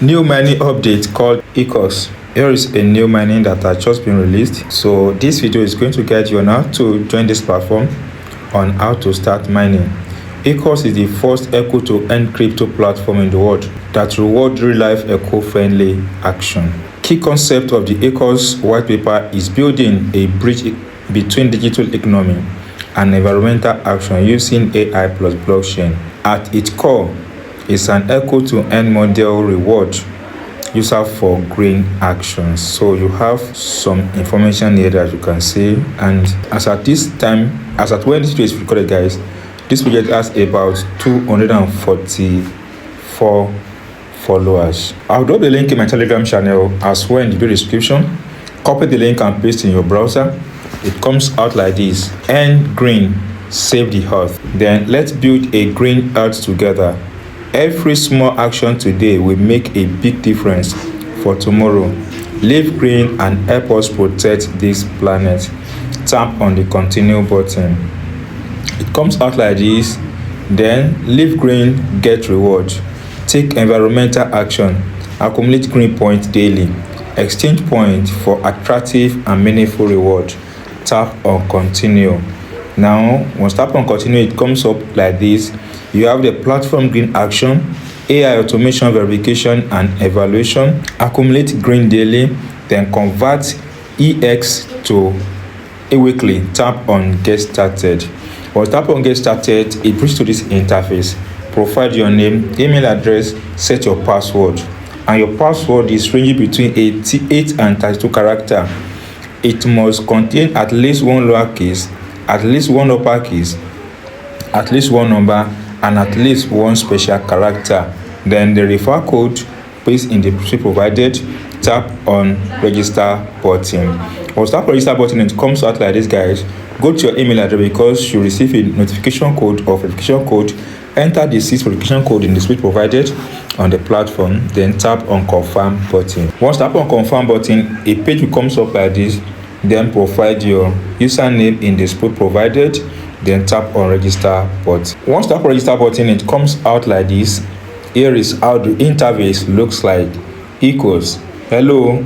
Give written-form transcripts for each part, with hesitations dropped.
New mining update called ECOX. Here is a new mining that has just been released. So this video is going to guide you on how to join this platform, on how to start mining. ECOX is the first echo-to-earn crypto platform in the world that rewards real-life eco-friendly action. Key concept of the ECOX white paper is building a bridge between digital economy and environmental action using AI plus blockchain. At its core, is an echo-to-earn model reward user for green actions. So you have some information here that you can see, and as at when this video is recorded, guys, this project has about 244 followers. I'll drop the link in my Telegram channel as well in the video description. Copy the link and paste in your browser. It comes out like this: earn green, save the earth. Then let's build a green earth together. Every small action today will make a big difference for tomorrow. Live green and help us protect this planet. Tap on the continue button. It comes out like this. Then live green, get reward. Take environmental action. Accumulate green points daily. Exchange points for attractive and meaningful reward. Tap on continue. Now, once tap on continue, it comes up like this. You have the platform green action, AI automation verification and evaluation, accumulate green daily, then convert EX to a weekly. Tap on get started. Once tap on get started, it brings to this interface. Provide your name, email address, set your password, and your password is ranging between 88 and 32 characters. It must contain at least one lowercase, at least one uppercase, at least one number, and at least one special character. Then the referral code based in the field provided. Tap on register button. Once tap on register button, it comes out like this, guys. Go to your email address because you receive a notification code or verification code. Enter the 6 verification code in the field provided on the platform. Then tap on confirm button. Once tap on confirm button, a page will come up like this. Then provide your username in the field provided. Then tap on register button. Once tap on register button, it comes out like this. Here is how the interface looks like. Equals hello,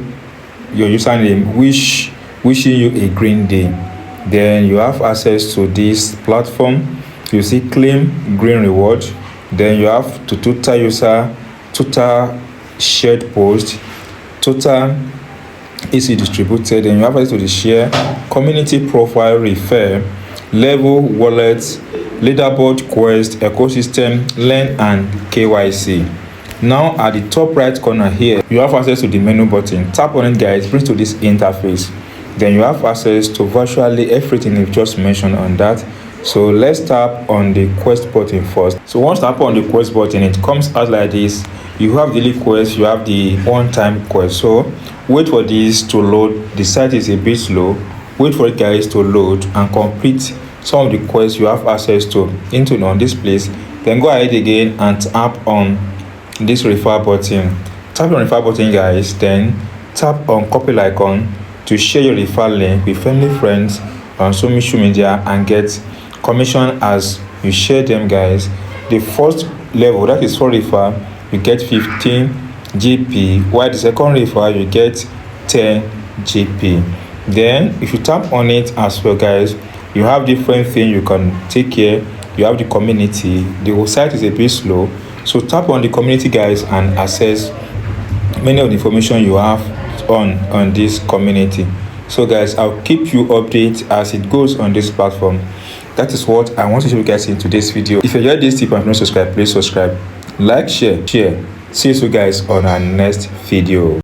your username, wishing you a green day. Then you have access to this platform. You see claim green reward. Then you have to total user, total shared post, total EC distributed. Then you have access to the share, community profile, refer, level, wallet, leaderboard, quest, ecosystem, learn, and KYC. Now at the top right corner here, you have access to the menu button. Tap on it, guys, brings to this interface. Then you have access to virtually everything we've just mentioned on that. So let's tap on the quest button first. So once tap on the quest button, it comes out like this. You have daily quest, you have the one-time quest. So wait for this to load. The site is a bit slow. Wait for it, guys, to load and complete some of the quests you have access to on this place. Then go ahead again and tap on this refer button. Tap on refer button, guys. Then tap on copy icon to share your refer link with family, friends on social media and get commission as you share them, guys. The first level, that is for refer, you get 15 GP, while the second refer you get 10 GP. Then if you tap on it as well, guys, you have different things you can take care. You have the community. The whole site is a bit slow, so tap on the community, guys, and access many of the information you have on this community. So guys, I'll keep you updated as it goes on this platform. That is what I want to show you guys in today's video. If you enjoyed this tip and if you're not subscribed, please subscribe, like, share. See you guys on our next video.